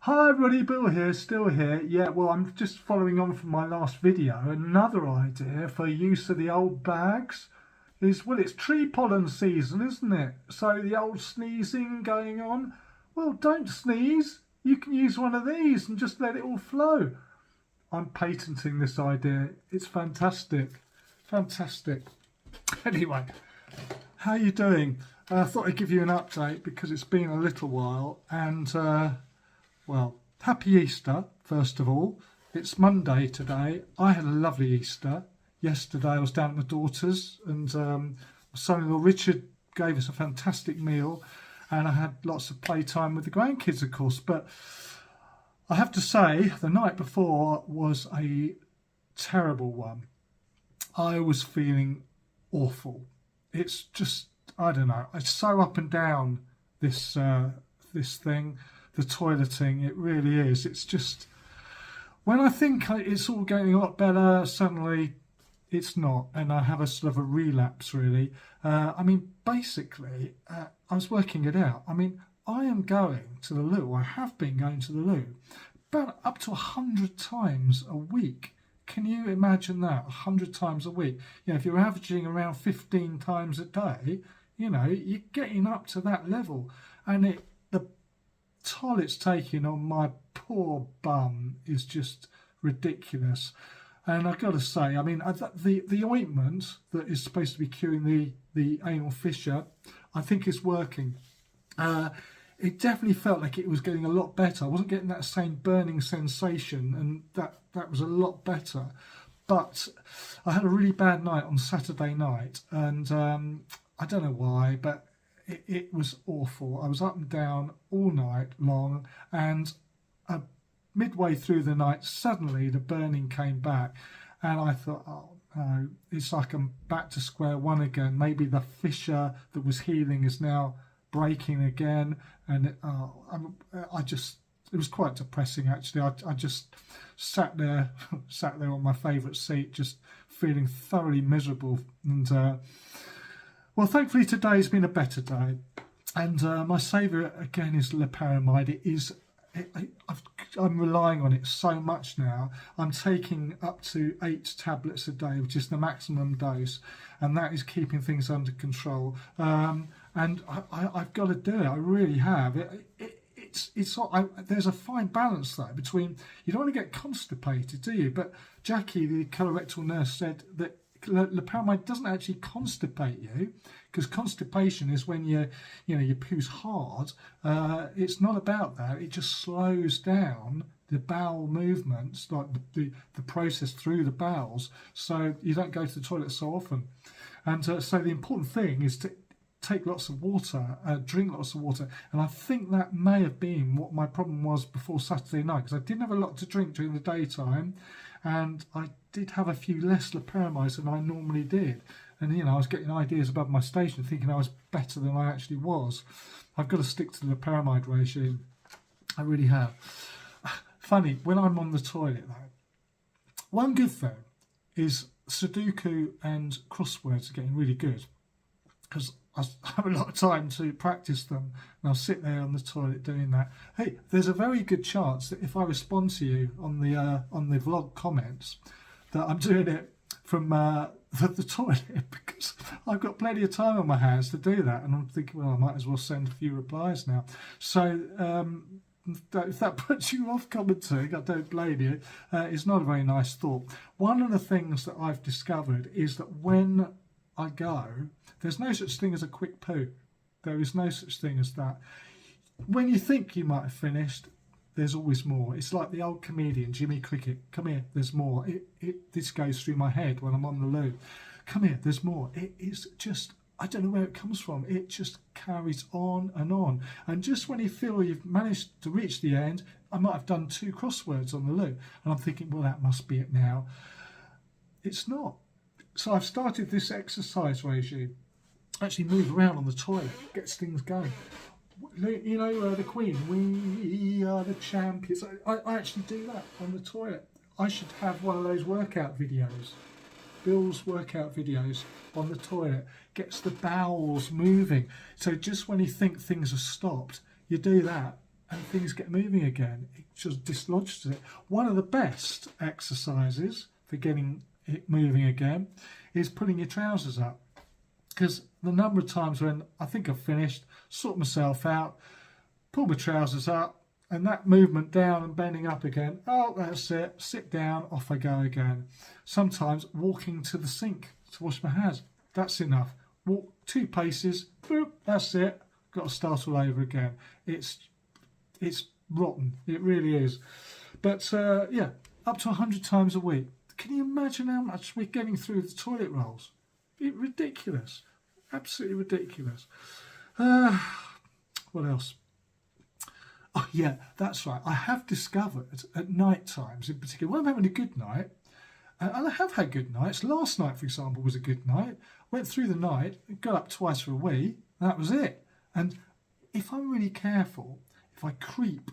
Hi everybody, Bill here, still here. Yeah, well, I'm just following on from my last video. Another idea for use of the old bags is, well, it's tree pollen season, isn't it? So the old sneezing going on. Well, don't sneeze. You can use one of these and just let it all flow. I'm patenting this idea. It's fantastic. Fantastic. Anyway, how you doing? I thought I'd give you an update because it's been a little while and well, happy Easter, first of all. It's Monday today. I had a lovely Easter. Yesterday I was down at my daughter's and my son-in-law Richard gave us a fantastic meal and I had lots of playtime with the grandkids, of course. But I have to say, the night before was a terrible one. I was feeling awful. It's just, I don't know, it's so up and down, this thing. The toileting, it really is. It's just, when I think it's all going a lot better, suddenly it's not, and I have a sort of a relapse, really. I mean, basically, I was working it out. I mean, I am going to the loo, I have been going to the loo, about up to 100 times a week. Can you imagine that? 100 times a week. You know, if you're averaging around 15 times a day, you know, you're getting up to that level. And the toll it's taking on my poor bum is just ridiculous. And I've got to say, I mean, the ointment that is supposed to be curing the anal fissure, I think is working. It definitely felt like it was getting a lot better. I wasn't getting that same burning sensation, and that was a lot better. But I had a really bad night on Saturday night, and I don't know why, but it was awful. I was up and down all night long, and midway through the night, suddenly the burning came back, and I thought, oh no, it's like I'm back to square one again. Maybe the fissure that was healing is now breaking again, and it was quite depressing actually. I just sat there on my favourite seat, just feeling thoroughly miserable. And well, thankfully today's been a better day, and my saviour again is loperamide. I'm relying on it so much now. I'm taking up to 8 tablets a day, which is the maximum dose, and that is keeping things under control. And I've got to do it. I really have. There's a fine balance though between, you don't want to get constipated, do you? But Jackie, the colorectal nurse, said that loperamide doesn't actually constipate you, because constipation is when your poo's hard. It's not about that. It just slows down the bowel movements, like the process through the bowels, so you don't go to the toilet so often. And so the important thing is to take lots of water, drink lots of water, and I think that may have been what my problem was before Saturday night, because I didn't have a lot to drink during the daytime, and I did have a few less loperamides than I normally did. And I was getting ideas above my station, thinking I was better than I actually was. I've got to stick to the loperamide regime. I really have. Funny, when I'm on the toilet though, one good thing is Sudoku and crosswords are getting really good, because I have a lot of time to practice them, and I'll sit there on the toilet doing that. Hey, there's a very good chance that if I respond to you on the vlog comments, that I'm doing it from the toilet, because I've got plenty of time on my hands to do that, and I'm thinking, well, I might as well send a few replies now. So if that puts you off commenting, I don't blame you. It's not a very nice thought. One of the things that I've discovered is that when I go, there's no such thing as a quick poo. There is no such thing as that. When you think you might have finished, there's always more. It's like the old comedian Jimmy Cricket. Come here, there's more. This goes through my head when I'm on the loo. Come here, there's more. It is just, I don't know where it comes from. It just carries on and on. And just when you feel you've managed to reach the end, I might have done 2 crosswords on the loo, and I'm thinking, well, that must be it now. It's not. So I've started this exercise regime. Actually move around on the toilet, gets things going. The Queen, we are the champions. I actually do that on the toilet. I should have one of those workout videos. Bill's workout videos on the toilet. Gets the bowels moving. So just when you think things are stopped, you do that, and things get moving again. It just dislodges it. One of the best exercises for getting it moving again is pulling your trousers up, because the number of times when I think I've finished, sort myself out, pull my trousers up, and that movement down and bending up again, oh, that's it, sit down, off I go again. Sometimes walking to the sink to wash my hands, that's enough. Walk 2 paces, boop, that's it, got to start all over again. It's rotten, it really is. But yeah, up to 100 times a week. Can you imagine how much we're getting through the toilet rolls? It's ridiculous, absolutely ridiculous. What else? Oh yeah, that's right. I have discovered at night times in particular, when I'm having a good night, and I have had good nights. Last night, for example, was a good night. Went through the night, got up twice for a wee, and that was it. And if I'm really careful, if I creep,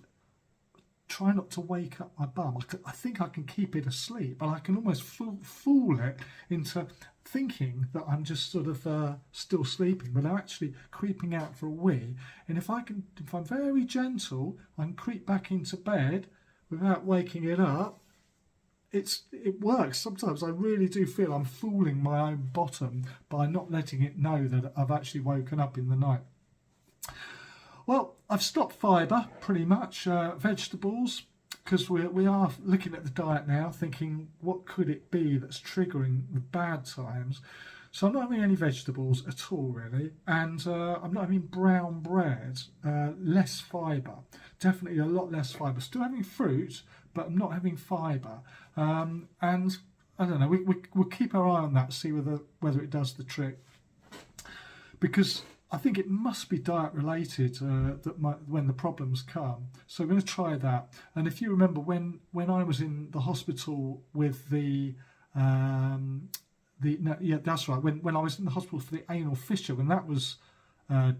try not to wake up my bum, I think I can keep it asleep, and I can almost fool it into thinking that I'm just sort of still sleeping, but I'm actually creeping out for a wee. And if I'm very gentle, I can creep back into bed without waking it up. It works. Sometimes I really do feel I'm fooling my own bottom by not letting it know that I've actually woken up in the night. Well, I've stopped fibre pretty much, vegetables, because we are looking at the diet now, thinking what could it be that's triggering the bad times. So I'm not having any vegetables at all, really, and I'm not having brown bread, less fibre, definitely a lot less fibre. Still having fruit, but I'm not having fibre, and I don't know. We'll keep our eye on that, see whether it does the trick, because I think it must be diet related when the problems come. So I'm going to try that. And if you remember when I was in the hospital with that's right. When I was in the hospital for the anal fissure, when that was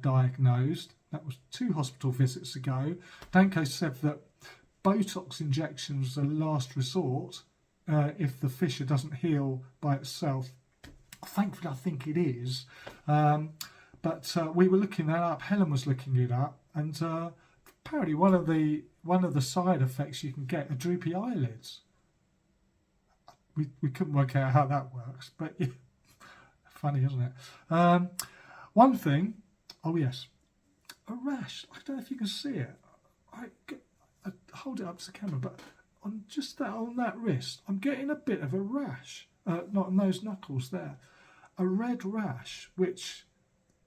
diagnosed, that was 2 hospital visits ago. Danko said that Botox injections are the last resort if the fissure doesn't heal by itself. Thankfully, I think it is. But we were looking that up. Helen was looking it up, and apparently one of the side effects you can get are droopy eyelids. We couldn't work out how that works, but yeah, funny, isn't it? One thing, oh yes, a rash. I don't know if you can see it. I hold it up to the camera, but on that wrist, I'm getting a bit of a rash. Not on those knuckles there, a red rash, which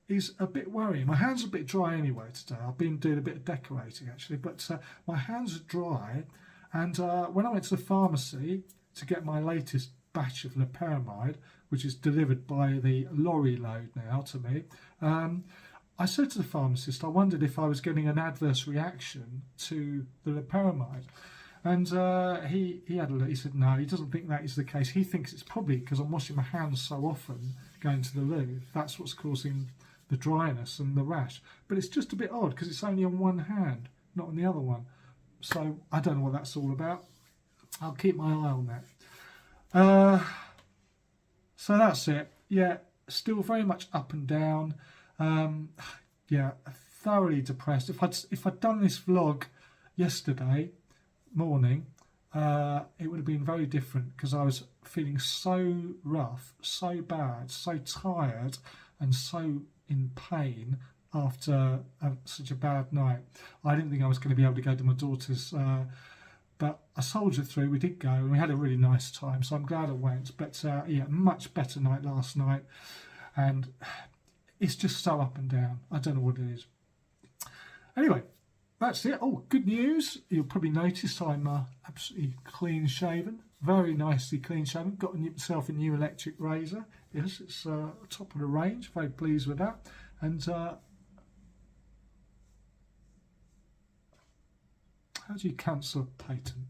is a bit worrying. My hands are a bit dry anyway today. I've been doing a bit of decorating actually, but my hands are dry. And when I went to the pharmacy to get my latest batch of loperamide, which is delivered by the lorry load now to me, I said to the pharmacist, I wondered if I was getting an adverse reaction to the loperamide. And he said no, he doesn't think that is the case. He thinks it's probably because I'm washing my hands so often going to the loo. That's what's causing the dryness and the rash. But it's just a bit odd because it's only on one hand, not on the other one. So I don't know what that's all about. I'll keep my eye on that. So that's it. Yeah, still very much up and down. Yeah, thoroughly depressed. If I'd done this vlog yesterday morning, it would have been very different because I was feeling so rough, so bad, so tired and so in pain after such a bad night. I didn't think I was going to be able to go to my daughter's, but I soldiered through. We did go and we had a really nice time, so I'm glad I went. But yeah, much better night last night, and it's just so up and down. I don't know what it is. Anyway, that's it. Oh, good news. You'll probably notice I'm absolutely clean shaven. Very nicely clean shaven. Got myself a new electric razor. Yes, it's top of the range. Very pleased with that. And how do you cancel a patent?